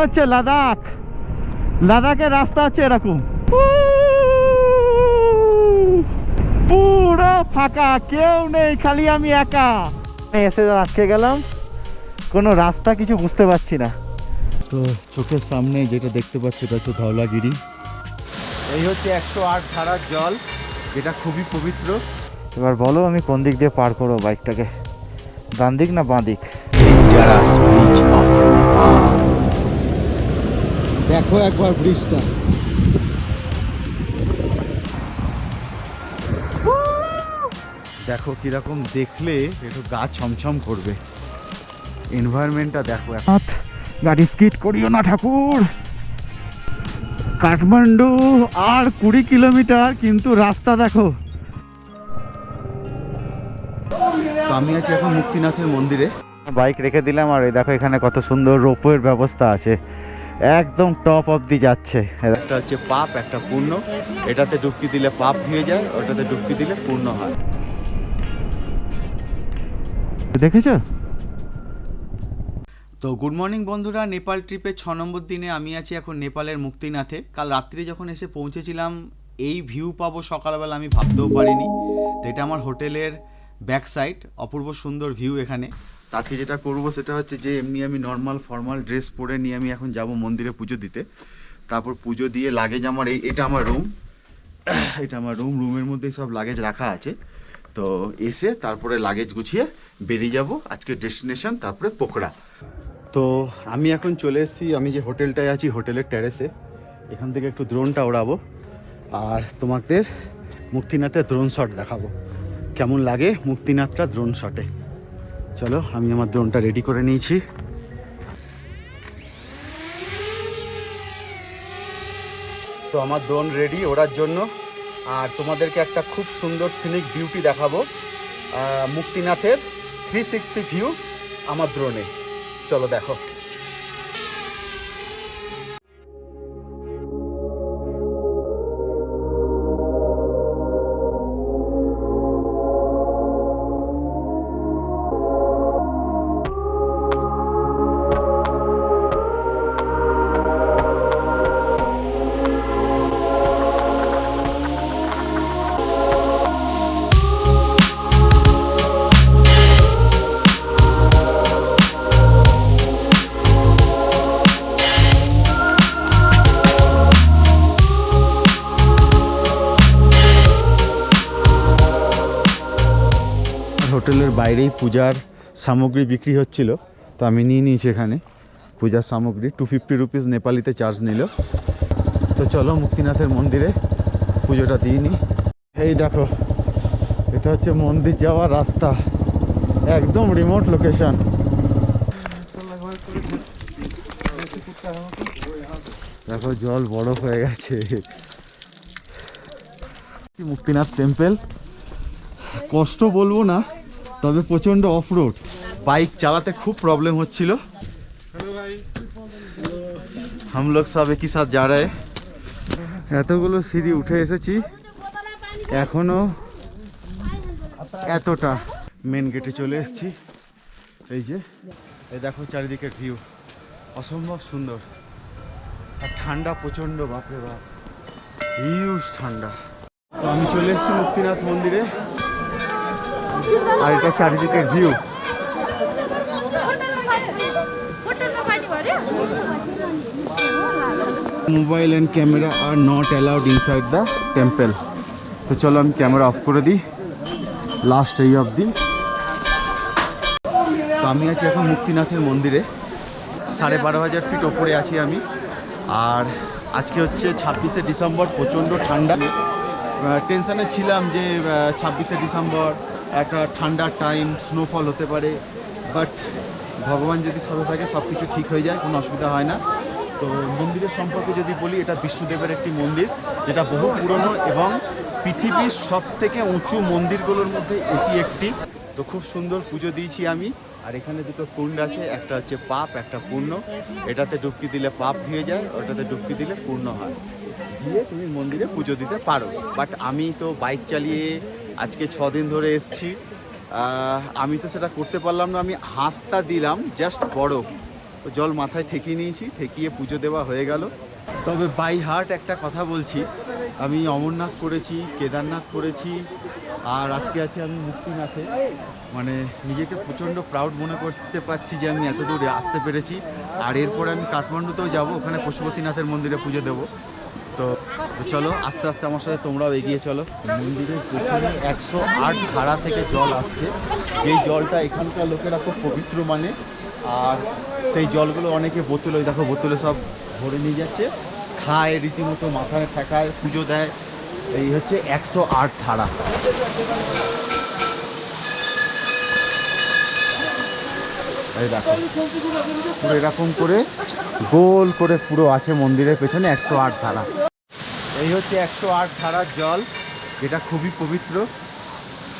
হচ্ছে লাদাখ। লাদাখের রাস্তা হচ্ছে এরকম, পুরো ফাঁকা, কেউ নেই, খালি আমি একা। এসে আটকে গেলাম, কোনো রাস্তা কিছু বুঝতে পারছি না। তো চোখের সামনে যেটা দেখতে পাচ্ছি এটা হচ্ছে ধওলাগিরি। এই হচ্ছে 108 ধারার জল, যেটা খুবই পবিত্র। এবার বলো আমি কোন দিক দিয়ে পার করবো বাইকটাকে, ডান দিক না বাঁ দিক? দেখো একবার ব্রিজটা, দেখো কিরকম, দেখলে একটু গা ছমছম করবে। এনভায়রনমেন্টটা দেখো। গাড়ি স্কিড করিও না ঠাকুর। কাঠমান্ডু আর 20 কিলোমিটার, কিন্তু রাস্তা দেখো। আমি আছি এখন মুক্তিনাথের মন্দিরে, বাইক রেখে দিলাম। আর এই দেখো এখানে কত সুন্দর রোপওয়ের ব্যবস্থা আছে, একদম টপ অবধি যাচ্ছে। একটা হচ্ছে পাপ, একটা পূর্ণ। এটাতে ডুবকি দিলে পাপ ধুয়ে যায়, ওটাতে ডুবকি দিলে পূর্ণ হয়। দেখেছো? তো গুড মর্নিং বন্ধুরা, নেপাল ট্রিপের 6 নম্বর দিনে আমি আছি এখন নেপালের মুক্তিনাথে। কাল রাত্রি যখন এসে পৌঁছেছিলাম, এই ভিউ পাবো সকালবেলা আমি ভাবতেও পারিনি। তো এটা আমার হোটেলের ব্যাক সাইড, অপূর্ব সুন্দর ভিউ এখানে। আজকে যেটা করবো সেটা হচ্ছে যে এমনি আমি নর্মাল ফর্মাল ড্রেস পরে নিয়ে আমি এখন যাব মন্দিরে পুজো দিতে। তারপর পুজো দিয়ে লাগেজ আমার এটা আমার রুম, এটা আমার রুমের মধ্যে সব লাগেজ রাখা আছে। তো এসে তারপরে লাগেজ গুছিয়ে বেরিয়ে যাব আজকে ডেস্টিনেশন, তারপরে পোখরা। তো আমি এখন চলে এসেছি, আমি যে হোটেলটায় আছি হোটেলের টেরেসে। এখান থেকে একটু ড্রোনটা ওড়াবো আর তোমাদের মুক্তিনাথের ড্রোন শট দেখাবো, কেমন লাগে মুক্তিনাথটা ড্রোন শটে। চলো, আমি আমার ড্রোনটা রেডি করে নিয়েছি। তো আমার ড্রোন রেডি ওড়ার জন্য, আর তোমাদেরকে একটা খুব সুন্দর সিনিক বিউটি দেখাবো, মুক্তিনাথের 360 ভিউ আমার ড্রোনে। চলো দেখো। হোটেলের বাইরেই পূজার সামগ্রী বিক্রি হচ্ছিল, তো আমি নিয়ে নিয়েছি এখানে পূজার সামগ্রী। 250 রুপিস নেপালিতে চার্জ নিল। তো চলো মুক্তিনাথের মন্দিরে পুজোটা দিয়ে নিই। এই দেখো, এটা হচ্ছে মন্দির যাওয়ার রাস্তা, একদম রিমোট লোকেশন। দেখো জল বরফ হয়ে গেছে। মুক্তিনাথ টেম্পল, কষ্ট বলবো না, তবে প্রচণ্ড অফ রোড, বাইক চালাতে খুব প্রবলেম হচ্ছিল। हम लोग सब एक ही साथ जा रहे हैं। এতগুলো সিঁড়ি উঠে এসেছি, এখনো এতটা। মেন গেটে চলে এসেছি। এই যে এই দেখো চারিদিকের ভিউ, অসম্ভব সুন্দর। আর ঠান্ডা প্রচণ্ড, বাপরে বাপ, হিউজ ঠান্ডা। তো আমি চলে এসেছি মুক্তিনাথ মন্দিরে, আর এটা চারিদিকের view. Mobile and camera are not allowed inside the temple. তো চলো আমি ক্যামেরা অফ করে দিই লাস্ট এই অবধি। তো আমি আছি এখন মুক্তিনাথের মন্দিরে, 12,500 ফিট ওপরে আছি আমি। আর আজকে হচ্ছে 26শে ডিসেম্বর, প্রচণ্ড ঠান্ডা। টেনশানে ছিলাম যে 26শে ডিসেম্বর একটা ঠান্ডার টাইম, স্নোফল হতে পারে, বাট ভগবান যদি সাথে থাকে সব কিছু ঠিক হয়ে যায়, কোনো অসুবিধা হয় না। তো মন্দিরের সম্পর্কে যদি বলি, এটা বিষ্ণুদেবের একটি মন্দির, যেটা বহু পুরনো এবং পৃথিবীর সবথেকে উঁচু মন্দিরগুলোর মধ্যে এটি একটি। তো খুব সুন্দর পুজো দিয়েছি আমি। আর এখানে দুটো কুণ্ড আছে, একটা হচ্ছে পাপ, একটা পূর্ণ। এটাতে ডুবকি দিলে পাপ ধুয়ে যায়, ওটাতে ডুবকি দিলে পূর্ণ হয়। দিয়ে তুমি মন্দিরে পুজো দিতে পারো। বাট আমি তো বাইক চালিয়ে আজকে 6 দিন ধরে এসেছি, আমি তো সেটা করতে পারলাম না। আমি হাতটা দিলাম জাস্ট বরফ, জল মাথায় ঠেকিয়ে নিয়েছি, ঠেকিয়ে পুজো দেওয়া হয়ে গেল। তবে বাই হার্ট একটা কথা বলছি, আমি অমরনাথ করেছি, কেদারনাথ করেছি, আর আজকে আছি আমি মুক্তিনাথে। মানে নিজেকে প্রচণ্ড প্রাউড মনে করতে পারছি যে আমি এত দূরে আসতে পেরেছি। আর এরপরে আমি কাঠমান্ডুতেও যাব, ওখানে পশুপতিনাথের মন্দিরে পুজো দেবো। তো চলো আস্তে আস্তে আমার সাথে তোমরাও এগিয়ে চলো। মন্দিরের পেছনে 108 ধারা থেকে জল আসছে, যেই জলটা এখানকার লোকেরা খুব পবিত্র মানে। আর সেই জলগুলো অনেকে বোতলে, দেখো বোতলে সব ভরে নিয়ে যাচ্ছে, খায় রীতিমতো, মাথায় ঠেকায়, পুজো দেয়। এই হচ্ছে 108 ধারা। এই দেখো পুরো এরকম করে গোল করে পুরো আছে মন্দিরের পেছনে 108 ধারা। এই হচ্ছে 108 ধারার জল, যেটা খুবই পবিত্র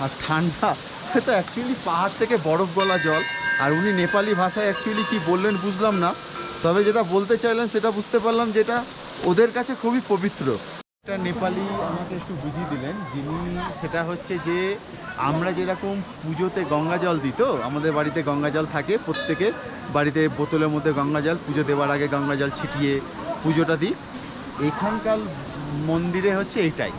আর ঠান্ডা। তো অ্যাকচুয়ালি পাহাড় থেকে বরফ গলা জল। আর উনি নেপালি ভাষায় অ্যাকচুয়ালি কি বললেন বুঝলাম না, তবে যেটা বলতে চাইলেন সেটা বুঝতে পারলাম, যেটা ওদের কাছে খুবই পবিত্র। একটা নেপালি আমাকে একটু বুঝিয়ে দিলেন যিনি, সেটা হচ্ছে যে আমরা যেরকম পুজোতে গঙ্গা জল দিই, তো আমাদের বাড়িতে গঙ্গা জল থাকে, প্রত্যেকে বাড়িতে বোতলের মধ্যে গঙ্গা জল, পুজো দেওয়ার আগে গঙ্গা জল ছিটিয়ে পুজোটা দিই। এখানকার মন্দিরে হচ্ছে এইটাই,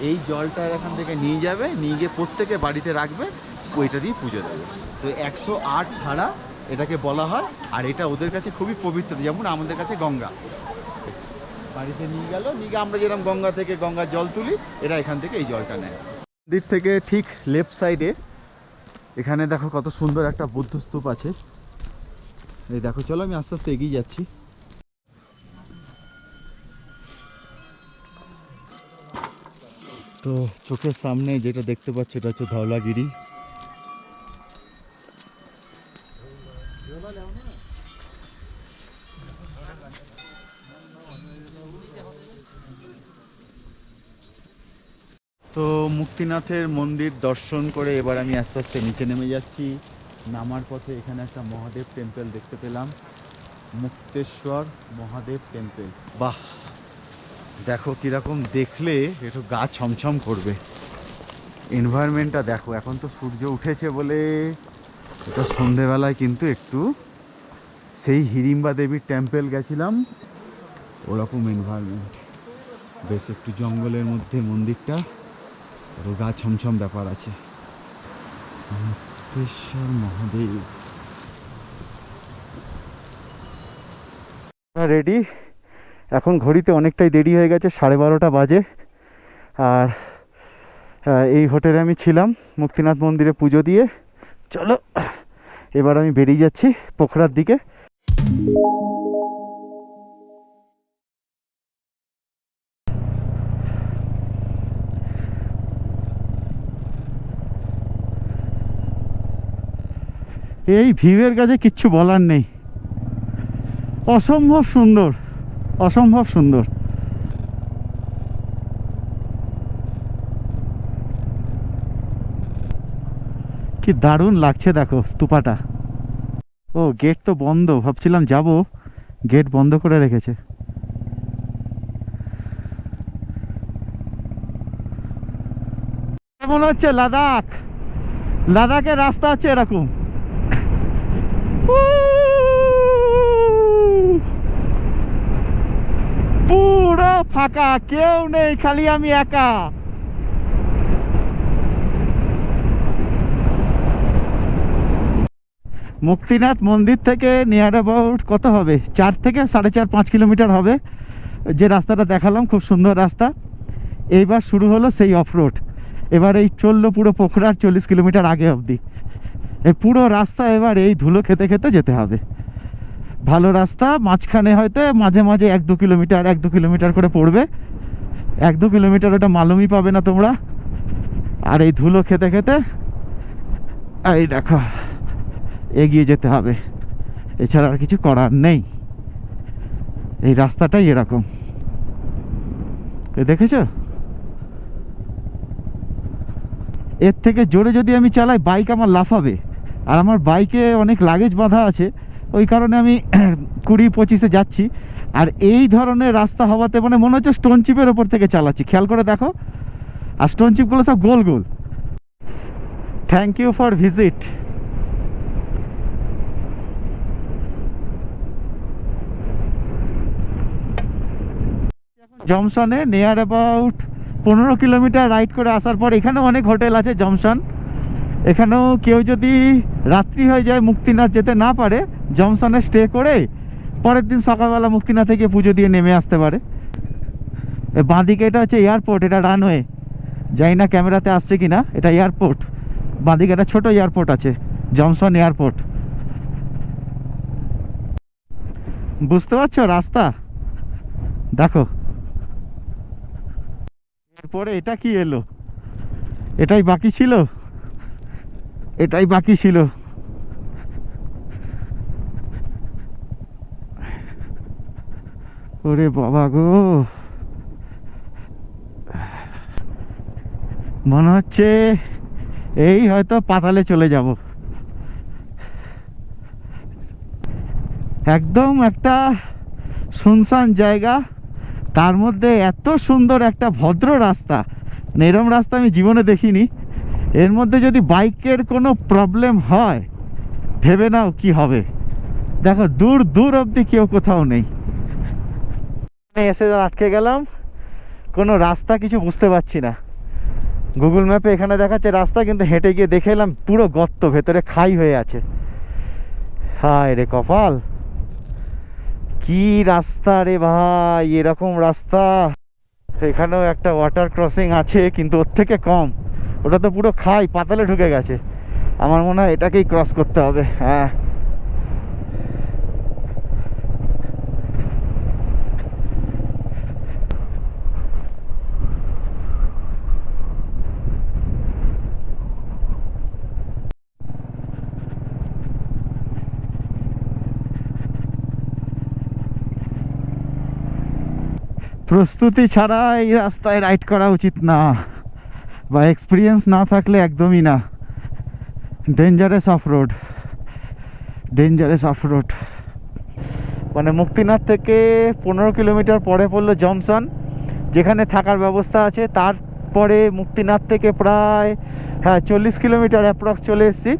এই জলটা এখান থেকে নিয়ে যাবে, নিয়ে গিয়ে প্রত্যেকে বাড়িতে রাখবে, ওইটা দিয়ে পুজো দেবে। তো 108 ধারা এটাকে বলা হয়। আর এটা ওদের কাছে খুবই পবিত্র, যেমন আমাদের কাছে গঙ্গা। বাড়িতে নিয়ে গেল, নিয়ে গিয়ে আমরা যেরকম গঙ্গা থেকে গঙ্গার জল তুলি, এরা এখান থেকে এই জলটা নেয়। মন্দির থেকে ঠিক লেফট সাইডে এখানে দেখো কত সুন্দর একটা বুদ্ধ স্তূপ আছে। এই দেখো, চলো আমি আস্তে আস্তে এগিয়ে যাচ্ছি। তো চোখের সামনে যেটা দেখতে পাচ্ছ এটা হচ্ছে ধওলাগিরি। তো মুক্তিনাথের মন্দির দর্শন করে এবার আমি আস্তে আস্তে নিচে নেমে যাচ্ছি। নামার পথে এখানে একটা মহাদেব টেম্পল দেখতে পেলাম, মুক্তেশ্বর মহাদেব টেম্পল। বাহ, দেখো কীরকম, দেখলে একটু গা ছমছম করবে। এনভায়রনমেন্টটা দেখো, এখন তো সূর্য উঠেছে বলে এটা সন্ধেবেলায় কিন্তু একটু সেই হিড়িম্বা দেবীর টেম্পল গেছিলাম ওরকম এনভায়রনমেন্ট, বেশ একটু জঙ্গলের মধ্যে মন্দিরটা, আরও গা ছমছম ব্যাপার আছে। মুক্তেশ্বর মহাদেব রেডি। এখন ঘড়িতে অনেকটাই দেরি হয়ে গেছে, 12:30 বাজে। আর এই হোটেলে আমি ছিলাম মুক্তিনাথ মন্দিরে পুজো দিয়ে। চলো এবার আমি বেরিয়ে যাচ্ছি পোখরার দিকে। এই ভিউয়ের কাছে কিচ্ছু বলার নেই, অসম্ভব সুন্দর, অসম্ভব সুন্দর। কি দারুণ লাগছে দেখো স্তূপাটা। ও গেট তো বন্ধ, ভাবছিলাম যাব, গেট বন্ধ করে রেখেছে। মনে হচ্ছে লাদাখ, লাদাখের রাস্তা হচ্ছে এরকম। পুরো ফাঁকা, কেউ নেই, খালি আমি একা। মুক্তিনাথ মন্দির থেকে নিয়ার অ্যাবাউট কত হবে, 4 থেকে 4.5-5 কিলোমিটার হবে। যে রাস্তাটা দেখালাম খুব সুন্দর রাস্তা। এইবার শুরু হলো সেই অফরোড। এবার এই চললো পুরো পোখরার 40 কিলোমিটার আগে অবধি। এই পুরো রাস্তা এবার এই ধুলো খেতে খেতে যেতে হবে। ভালো রাস্তা, মাঝখানে হয়তো মাঝে মাঝে 1-2 কিলোমিটার 1-2 কিলোমিটার করে পড়বে। 1-2 কিলোমিটার ওটা মালুমই পাবে না তোমরা। আর এই ধুলো খেতে খেতে এই দেখো এগিয়ে যেতে হবে, এছাড়া আর কিছু করার নেই। এই রাস্তাটাই এরকম, দেখেছো? এর থেকে জোরে যদি আমি চালাই বাইক আমার লাফাবে, আর আমার বাইকে অনেক লাগেজ বাঁধা আছে, ওই কারণে আমি 20-25-এ যাচ্ছি। আর এই ধরনের রাস্তা হওয়াতে মানে মনে হচ্ছে স্টোন চিপের ওপর থেকে চালাচ্ছি, খেয়াল করে দেখো। আর স্টোন চিপগুলো সব গোল গোল। Thank you for visit. জংশনে নিয়ার অ্যাবাউট 15 কিলোমিটার রাইড করে আসার পর এখানেও অনেক হোটেল আছে জংশন। এখানেও কেউ যদি রাত্রি হয়ে যায় মুক্তিনাথ যেতে না পারে, জংশনে স্টে করে পরের দিন সকালবেলা মুক্তিনাথে গিয়ে পুজো দিয়ে নেমে আসতে পারে। বাঁদিকে এটা হচ্ছে এয়ারপোর্ট, এটা রানওয়ে, জানি না ক্যামেরাতে আসছে কি না। এটা এয়ারপোর্ট, বাঁদিকে একটা ছোটো এয়ারপোর্ট আছে, জংশন এয়ারপোর্ট। বুঝতে পারছো রাস্তা? দেখো এরপরে এটা কি এলো, এটাই বাকি ছিল, এটাই বাকি ছিল। ওরে বাবা গো, মনে হচ্ছে এই হয়তো পাতালে চলে যাব। একদম একটা শুনশান জায়গা, তার মধ্যে এত সুন্দর একটা ভদ্র রাস্তা। এরম রাস্তা আমি জীবনে দেখিনি। এর মধ্যে যদি বাইকের কোনো প্রবলেম হয় ভেবে নাও কি হবে। দেখো দূর দূর অবধি কেউ কোথাও নেই। এসে আটকে গেলাম, কোনো রাস্তা কিছু বুঝতে পারছি না। গুগল ম্যাপে এখানে দেখাচ্ছে রাস্তা, কিন্তু হেঁটে গিয়ে দেখে এলাম পুরো গর্ত, ভেতরে খাই হয়ে আছে। হায় রে কপাল, কি রাস্তা রে ভাই, এরকম রাস্তা। এখানেও একটা ওয়াটার ক্রসিং আছে, কিন্তু ওর থেকে কম। ওটা তো পুরো খাই, পাতালে ঢুকে গেছে। আমার মনে হয় এটাকেই ক্রস করতে হবে। হ্যাঁ, প্রস্তুতি ছাড়া এই রাস্তায় রাইড করা উচিত না, বা এক্সপিরিয়েন্স না থাকলে একদমই না। Dangerous of road, dangerous of road. মানে মুক্তিনাথ থেকে 15 কিলোমিটার পরে পড়লো জংশন, যেখানে থাকার ব্যবস্থা আছে। তারপরে মুক্তিনাথ থেকে প্রায় 40 কিলোমিটার অ্যাপ্রক্স চলে এসেছি।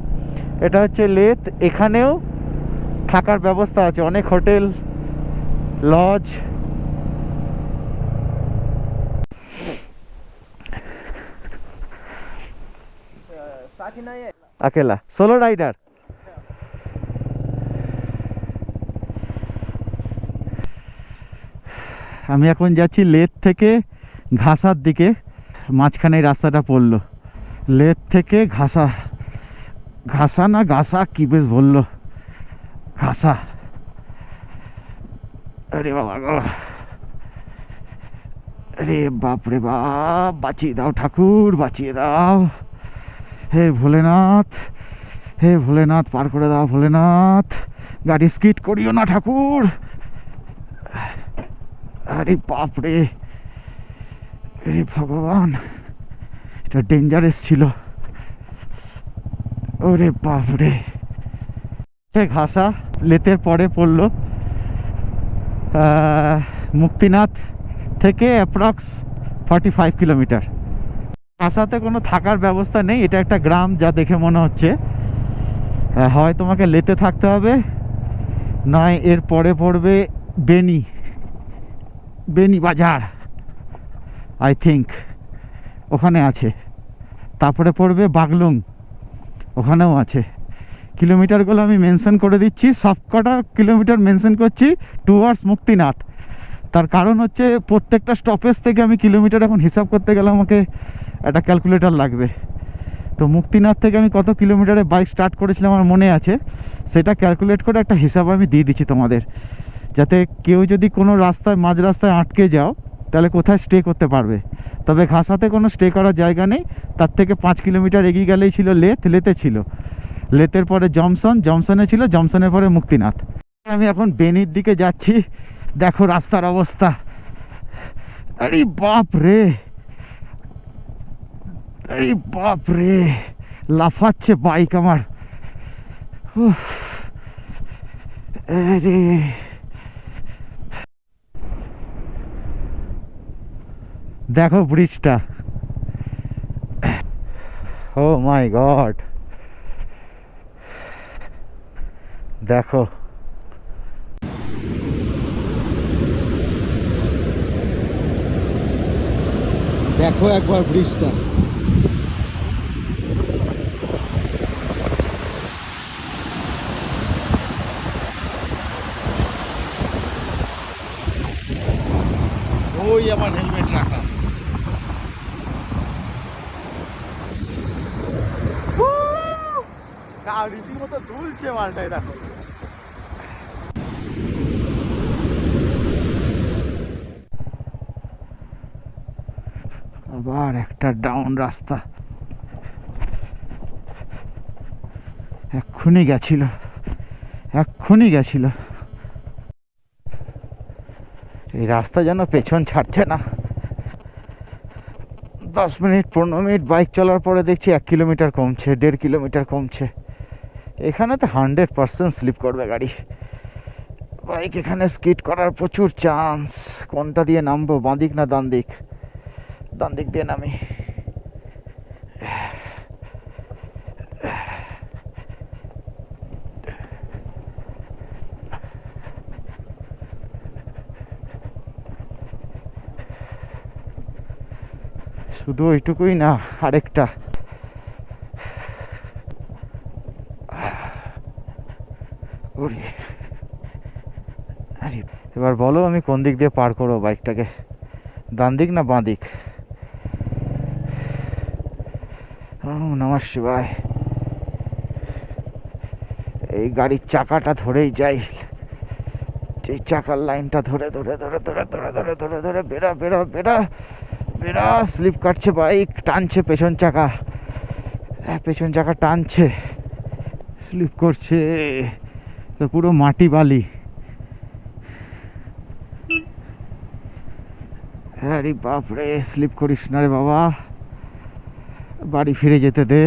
এটা হচ্ছে লেথ, এখানেও থাকার ব্যবস্থা আছে, অনেক হোটেল, লজ। अकेला सोलो राइडर। আমি এখন যাচ্ছি লেথ থেকে ঘাসার দিকে, মাঝখানে রাস্তাটা পড়লো। লেথ থেকে ঘাসা, ঘাসা না ঘাসা কি বেশ বললো, ঘাসা। আরে বাবা গো, আরে বাপ রে বাপ, বাঁচিয়ে দাও ঠাকুর, বাঁচিয়ে দাও। হে ভোলেনাথ, হে ভোলেনাথ, পার করে দাও ভোলেনাথ। গাড়ি স্কিড করিও না ঠাকুর। আরে বাপ রে, আরে ভগবান, এটা ডেঞ্জারাস ছিল। ওরে বাপ রে। ঘাসা লেতের পরে পড়লো মুক্তিনাথ থেকে অ্যাপ্রক্স 45 কিলোমিটার। ঘাসাতে কোনো থাকার ব্যবস্থা নেই, এটা একটা গ্রাম যা দেখে মনে হচ্ছে। হয় তোমাকে লেতে থাকতে হবে, নয় এর পরে পড়বে বেনি, বেনি বাজার আই থিঙ্ক, ওখানে আছে। তারপরে পড়বে বাগলুং, ওখানেও আছে। কিলোমিটারগুলো আমি মেনশন করে দিচ্ছি, সবকটা কিলোমিটার মেনশন করছি টুয়ার্ডস মুক্তিনাথ। তার কারণ হচ্ছে প্রত্যেকটা স্টপেজ থেকে আমি কিলোমিটার এখন হিসাব করতে গেলে আমাকে একটা ক্যালকুলেটর লাগবে। তো মুক্তিনাথ থেকে আমি কত কিলোমিটারে বাইক স্টার্ট করেছিলাম আমার মনে আছে, সেটা ক্যালকুলেট করে একটা হিসাব আমি দিয়ে দিচ্ছি তোমাদের, যাতে কেউ যদি কোনো রাস্তায় মাঝ রাস্তায় আটকে যাও তাহলে কোথায় স্টে করতে পারবে। তবে ঘাসাতে কোনো স্টে করার জায়গা নেই। তার থেকে 5 কিলোমিটার এগিয়ে গেলেই ছিল লেথ, লেতে ছিল, লেতের পরে জংশন, জংশনে ছিল, জংশনের পরে মুক্তিনাথ। আমি এখন বেনির দিকে যাচ্ছি। দেখো রাস্তার অবস্থা, আরে বাপ রে, আরে বাপ রে, লাফাচ্ছে বাইক আমার। আরে দেখো ব্রিজটা, ও মাই গড, দেখো। Hello, দেখো একবার ব্রিজটা। ওই আমার হেলমেট রাখা। রীতিমতো দুলছে মালটাই, দেখো। আবার একটা ডাউন রাস্তা, এক্ষুনি গেছিল। এই রাস্তা যেন পেছন ছাড়ছে না। 10 মিনিট 15 মিনিট বাইক চলার পরে দেখছি 1 কিলোমিটার কমছে, 1.5 কিলোমিটার কমছে। এখানে তো 100% স্লিপ করবে গাড়ি। বাইক এখানে স্কিড করার প্রচুর চান্স। কোনটা দিয়ে নামবো, বাঁদিক না ডান দিক? ডান দিক দিয়ে নামি। শুধু ওইটুকুই না, আরেকটা। এবার বলো আমি কোন দিক দিয়ে পার করবো বাইকটাকে, ডান দিক না বাঁ দিক? নমঃ শিবায়। এই গাড়ির চাকাটা ধরেই যাই, এই চাকার লাইনটা ধরে ধরে ধরে ধরে ধরে ধরে ধরে ধরে বেড়া বেড়া বেড়া বেড়া। স্লিপ কাটছে বাইক, টানছে পেছন চাকা টানছে, স্লিপ করছে। তো পুরো মাটি বালি। আরে বাপরে, স্লিপ করিস না রে বাবা, বাড়ি ফিরে যেতে দে।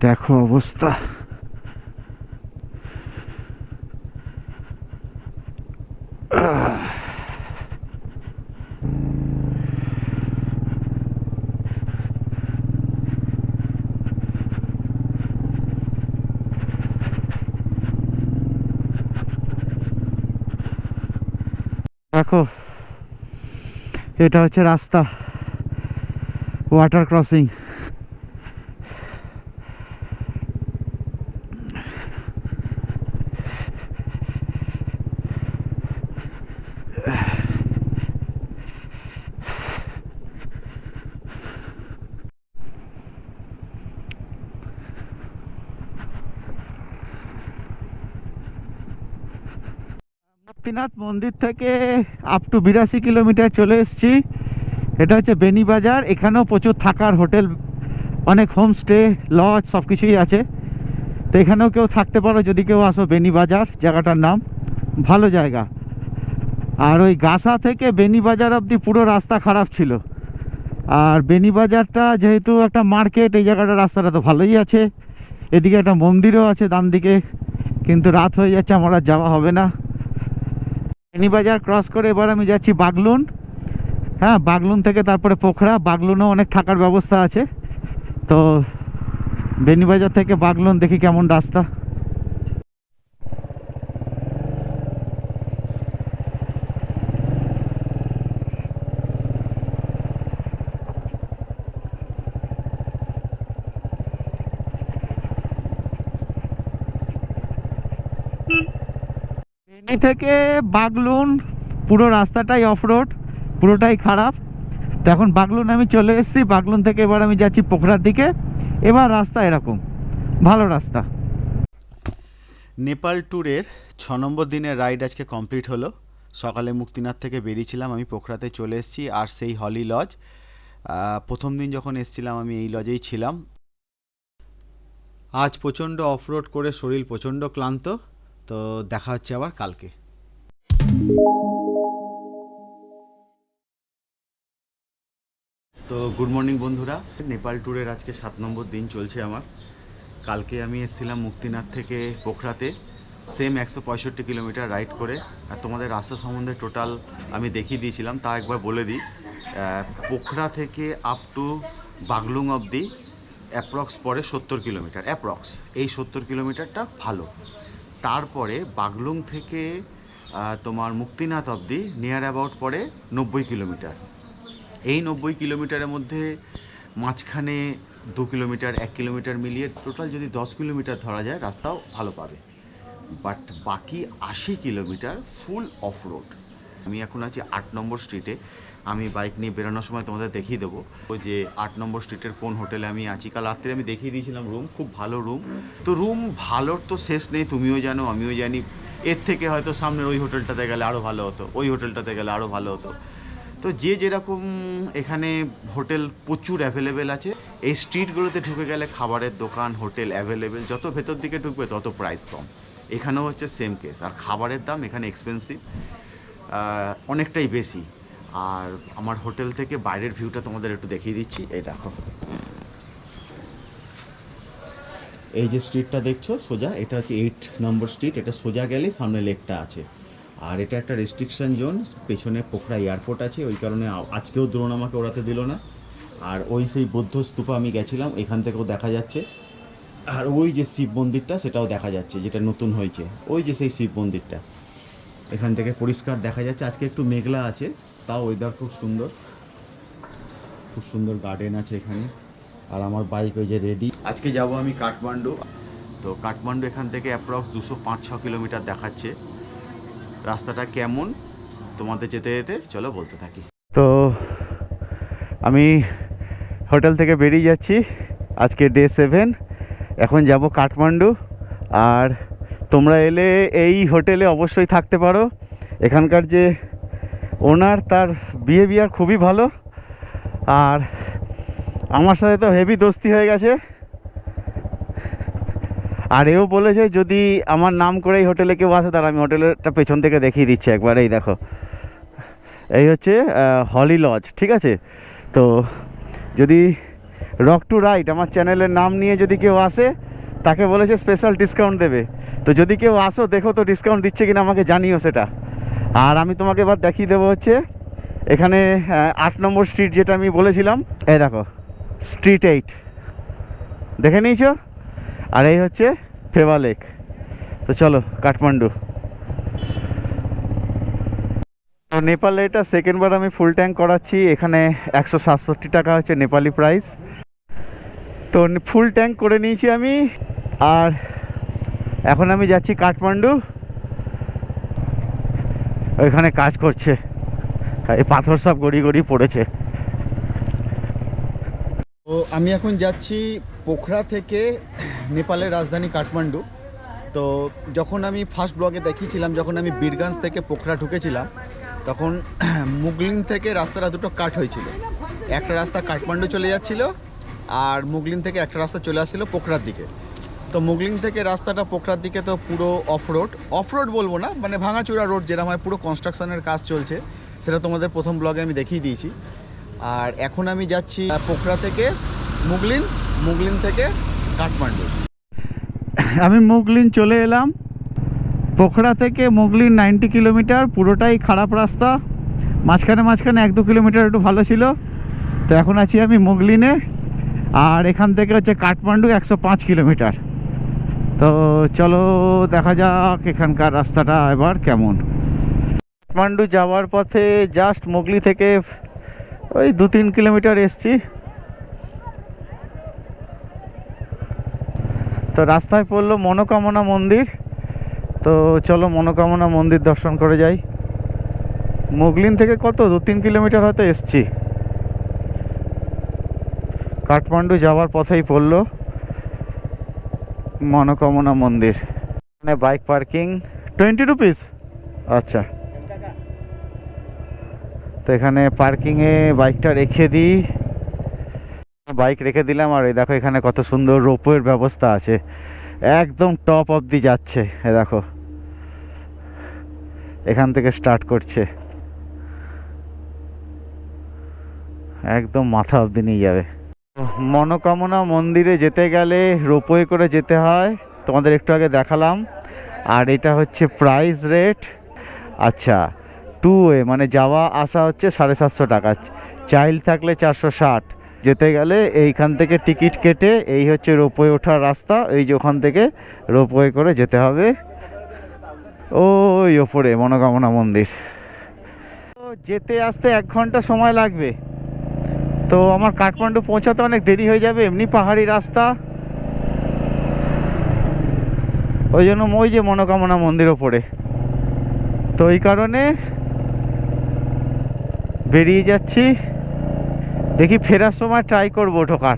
দেখো অবস্থা। দেখো এটা হচ্ছে রাস্তা, ওয়াটার ক্রসিং। মুক্তিনাথ মন্দির থেকে আপ টু 82 কিলোমিটার চলে এসেছি। এটা হচ্ছে বেনিবাজার। এখানেও প্রচুর থাকার হোটেল, অনেক হোমস্টে, লজ সব কিছুই আছে। তো এখানেও কেউ থাকতে পারো যদি কেউ আসো। বেনিবাজার জায়গাটার নাম, ভালো জায়গা। আর ওই গাসা থেকে বেনিবাজার অবধি পুরো রাস্তা খারাপ ছিল। আর বেনিবাজারটা যেহেতু একটা মার্কেট, এই জায়গাটা রাস্তাটা তো ভালোই আছে। এদিকে একটা মন্দিরও আছে ডান দিকে, কিন্তু রাত হয়ে যাচ্ছে, আমার আর যাওয়া হবে না। বেনিবাজার ক্রস করে এবার আমি যাচ্ছি বাগলুন। হ্যাঁ, বাগলুন থেকে তারপরে পোখরা। বাগলুনেও অনেক থাকার ব্যবস্থা আছে। তো বেনিবাজার থেকে বাগলুন দেখি কেমন রাস্তা। বেনি থেকে বাগলুন পুরো রাস্তাটাই অফ রোড, পুরোটাই খারাপ। তো এখন বাগলুন আমি চলে এসেছি। বাগলুন থেকে এবার আমি যাচ্ছি পোখরার দিকে। এবার রাস্তা এরকম, ভালো রাস্তা। নেপাল ট্যুরের 6 নম্বর দিনের রাইড আজকে কমপ্লিট হলো। সকালে মুক্তিনাথ থেকে বেরিয়েছিলাম, আমি পোখরাতে চলে এসেছি। আর সেই হলি লজ, প্রথম দিন যখন এসেছিলাম আমি এই লজেই ছিলাম। আজ প্রচণ্ড অফরোড করে শরীর প্রচণ্ড ক্লান্ত। তো দেখা হচ্ছে আবার কালকে। তো গুড মর্নিং বন্ধুরা, নেপাল ট্যুরের আজকে 7 নম্বর দিন চলছে আমার। কালকে আমি এসেছিলাম মুক্তিনাথ থেকে পোখরাতে, সেম 165 কিলোমিটার রাইড করে। আর তোমাদের রাস্তা সম্বন্ধে টোটাল আমি দেখিয়ে দিয়েছিলাম, তা একবার বলে দিই। পোখরা থেকে আপ টু বাগলুং অবধি অ্যাপ্রক্স পরে 70 কিলোমিটার অ্যাপ্রক্স। এই 70 কিলোমিটারটা ভালো। তারপরে বাগলুং থেকে তোমার মুক্তিনাথ অবধি নিয়ার অ্যাবাউট পরে 90 কিলোমিটার। এই 90 কিলোমিটারের মধ্যে মাঝখানে 2 কিলোমিটার 1 কিলোমিটার মিলিয়ে টোটাল যদি 10 কিলোমিটার ধরা যায়, রাস্তাও ভালো পাবে। বাট বাকি 80 কিলোমিটার ফুল অফ রোড। আমি এখন আছি 8 নম্বর স্ট্রিটে। আমি বাইক নিয়ে বেরোনোর সময় তোমাদের দেখিয়ে দেবো ওই যে 8 নম্বর স্ট্রিটের কোন হোটেলে আমি আছি। কাল রাত্রে আমি দেখিয়ে দিয়েছিলাম রুম, খুব ভালো রুম। তো রুম ভালোর তো শেষ নেই, তুমিও জানো আমিও জানি। এর থেকে হয়তো সামনের ওই হোটেলটাতে গেলে আরও ভালো হতো, ওই হোটেলটাতে গেলে আরও ভালো হতো। তো যে যেরকম এখানে হোটেল প্রচুর অ্যাভেলেবেল আছে। এই স্ট্রিটগুলোতে ঢুকে গেলে খাবারের দোকান হোটেল অ্যাভেলেবেল, যত ভেতর দিকে ঢুকবে তত প্রাইস কম। এখানেও হচ্ছে সেম কেস। আর খাবারের দাম এখানে এক্সপেন্সিভ, অনেকটাই বেশি। আর আমার হোটেল থেকে বাইরের ভিউটা তোমাদের একটু দেখিয়ে দিচ্ছি। এই দেখো, এই যে স্ট্রিটটা দেখছো সোজা, এটা হচ্ছে 8 নম্বর স্ট্রিট। এটা সোজা গেলে সামনে লেকটা আছে। আর এটা একটা রেস্ট্রিকশন জোন, পেছনে পোখরা এয়ারপোর্ট আছে, ওই কারণে আজকেও দ্রোণ আমাকে ওড়াতে দিল না। আর ওই সেই বৌদ্ধ স্তূপা আমি গেছিলাম, এখান থেকেও দেখা যাচ্ছে। আর ওই যে শিব মন্দিরটা সেটাও দেখা যাচ্ছে, যেটা নতুন হয়েছে। ওই যে সেই শিব মন্দিরটা এখান থেকে পরিষ্কার দেখা যাচ্ছে। আজকে একটু মেঘলা আছে, তাও ওয়েদার খুব সুন্দর, খুব সুন্দর গার্ডেন আছে এখানে। আর আমার বাইক ওই যে রেডি। আজকে যাব আমি কাঠমান্ডু। তো কাঠমান্ডু এখান থেকে অ্যাপ্রক্স 205-6 কিলোমিটার দেখাচ্ছে। রাস্তাটা কেমন তোমাদের যেতে যেতে চলো বলতে থাকি। তো আমি হোটেল থেকে বেরিয়ে যাচ্ছি, আজকে ডে 7। এখন যাব কাঠমান্ডু। আর তোমরা এলে এই হোটেলে অবশ্যই থাকতে পারো। এখানকার যে ওনার, তার বিহেভিয়ার খুবই ভালো। আর আমার সাথে তো হেভি দোস্তি হয়ে গেছে। আর এও বলেছে যদি আমার নাম করে এই হোটেলে কেউ আসে, তার আমি হোটেলেরটা পেছন থেকে দেখিয়ে দিচ্ছি একবার। এই দেখো, এই হচ্ছে হলি লজ, ঠিক আছে? তো যদি রক টু রাইট আমার চ্যানেলের নাম নিয়ে যদি কেউ আসে, তাকে বলেছে স্পেশাল ডিসকাউন্ট দেবে। তো যদি কেউ আসো, দেখো তো ডিসকাউন্ট দিচ্ছে কিনা, আমাকে জানিও সেটা। আর আমি তোমাকে এবার দেখিয়ে দেবো হচ্ছে এখানে 8 নম্বর স্ট্রিট, যেটা আমি বলেছিলাম। এই দেখো, স্ট্রিট 8 দেখে নিয়েছো? আর এই হচ্ছে ফেবা লেক। তো চলো কাঠমান্ডু। তো নেপালে এটা সেকেন্ডবার আমি ফুল ট্যাঙ্ক করাচ্ছি। এখানে 167 টাকা হচ্ছে নেপালি প্রাইস। তো ফুল ট্যাঙ্ক করে নিয়েছি আমি। আর এখন আমি যাচ্ছি কাঠমান্ডু। ওইখানে কাজ করছে, এই পাথর সব গড়ি গড়ি পড়েছে। তো আমি এখন যাচ্ছি পোখরা থেকে নেপালের রাজধানী কাঠমান্ডু। তো যখন আমি ফার্স্ট ব্লগে দেখিয়েছিলাম, যখন আমি বীরগঞ্জ থেকে পোখরা ঢুকেছিলাম, তখন মুগলিং থেকে রাস্তাটা দুটো কাট হয়েছিল। একটা রাস্তা কাঠমান্ডু চলে যাচ্ছিল, আর মুগলিং থেকে একটা রাস্তা চলে আসছিল পোখরার দিকে। তো মুগলিং থেকে রাস্তাটা পোখরার দিকে তো পুরো অফরোড বলবো না, মানে ভাঙাচোরা রোড যেরকম হয়, পুরো কনস্ট্রাকশনের কাজ চলছে। সেটা তোমাদের প্রথম ব্লগে আমি দেখিয়ে দিয়েছি। আর এখন আমি যাচ্ছি পোখরা থেকে মুগলিন থেকে কাঠমান্ডু। আমি মুগলিন চলে এলাম। পোখরা থেকে মুগলিন 90 কিলোমিটার, পুরোটাই খারাপ রাস্তা। মাঝখানে 1-2 কিলোমিটার একটু ভালো ছিল। তো এখন আছি আমি মুগলিনে। আর এখান থেকে হচ্ছে কাঠমান্ডু 105 কিলোমিটার। তো চলো দেখা যাক এখানকার রাস্তাটা এবার কেমন। কাঠমান্ডু যাওয়ার পথে জাস্ট মুগলি থেকে ওই 2-3 কিলোমিটার এসছি। তো রাস্তায় পড়লো মনোকামনা মন্দির। তো চলো মনোকামনা মন্দির দর্শন করে যাই। মুগলিন থেকে কত 2-3 কিলোমিটার হয়তো এসছি। কাঠমান্ডু যাওয়ার পথেই পড়লো মনোকামনা মন্দির। মানে বাইক পার্কিং 20 রুপিস। আচ্ছা, তো এখানে পার্কিংয়ে বাইকটা রেখে দিই। বাইক রেখে দিলাম। আর এই দেখো এখানে কত সুন্দর রোপওয়ের ব্যবস্থা আছে, একদম টপ অবধি যাচ্ছে। এ দেখো এখান থেকে স্টার্ট করছে, একদম মাথা অবধি নিয়ে যাবে। মনোকামনা মন্দিরে যেতে গেলে রোপওয়ে করে যেতে হয়, তোমাদের একটু আগে দেখালাম। আর এটা হচ্ছে প্রাইস রেট। আচ্ছা, টু ওয়ে মানে যাওয়া আসা হচ্ছে 750 টাকা, চাইল্ড থাকলে 460। যেতে গেলে এইখান থেকে টিকিট কেটে এই হচ্ছে রোপওয়ে ওঠার রাস্তা, এই যে ওখান থেকে রোপওয়ে করে যেতে হবে ওই ওপরে মনোকামনা মন্দির। তো যেতে আসতে 1 ঘন্টা সময় লাগবে, তো আমার কাঠমান্ডু পৌঁছাতে অনেক দেরি হয়ে যাবে, এমনি পাহাড়ি রাস্তা। ওই জন্য ওই যে মনোকামনা মন্দির ওপরে, তো এই কারণে বেরিয়ে যাচ্ছি। দেখি ফেরার সময় ট্রাই করবো ঢোকার।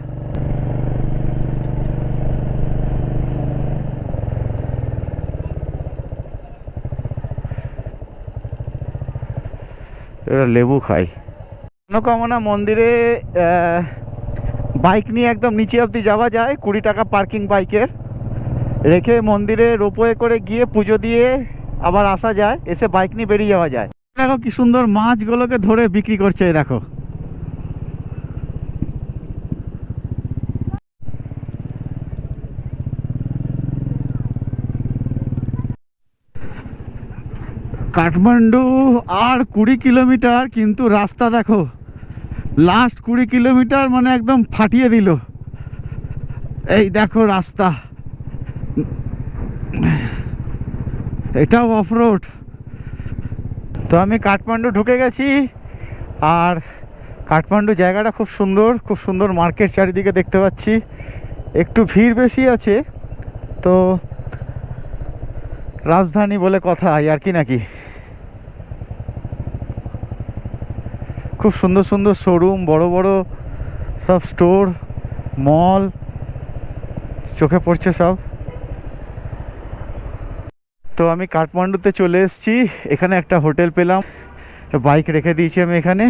এরা লেবু খাই। মনোকামনা মন্দিরে বাইক নিয়ে একদম নিচে অবধি যাওয়া যায়, 20 টাকা পার্কিং বাইকের রেখে মন্দিরে রোপওয়ে করে গিয়ে পুজো দিয়ে আবার আসা যায়, এসে বাইক নিয়ে বেরিয়ে যাওয়া যায়। দেখো কি সুন্দর মাছগুলোকে ধরে বিক্রি করছে, দেখো। কাঠমান্ডু আর 20 কিলোমিটার, কিন্তু রাস্তা দেখো, লাস্ট 20 কিলোমিটার মানে একদম ফাটিয়ে দিল। এই দেখো রাস্তা, এটাও অফরোড। তো আমি কাঠমান্ডু ঢুকে গেছি, আর কাঠমান্ডু জায়গাটা খুব সুন্দর, খুব সুন্দর মার্কেট চারিদিকে দেখতে পাচ্ছি। একটু ভিড় বেশি আছে, তো রাজধানী বলে কথা, আর কি নাকি। খুব সুন্দর সুন্দর শোরুম, বড় বড় সব স্টোর, মল চোখে পড়ছে সব। তো আমি কাঠমান্ডুতে চলে এসেছি, এখানে একটা হোটেল পেলাম, বাইক রেখে দিয়েছি আমি এখানে।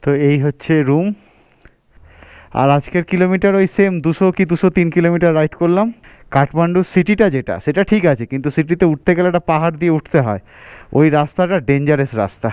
তো এই হচ্ছে রুম। আর আজকের কিলোমিটার ওই সেম 200 কি 203 কিলোমিটার রাইড করলাম। কাঠমান্ডু সিটিটা যেটা, সেটা ঠিক আছে, কিন্তু সিটিতে উঠতে গেলে একটা পাহাড় দিয়ে উঠতে হয়, ওই রাস্তাটা ডেঞ্জারাস রাস্তা।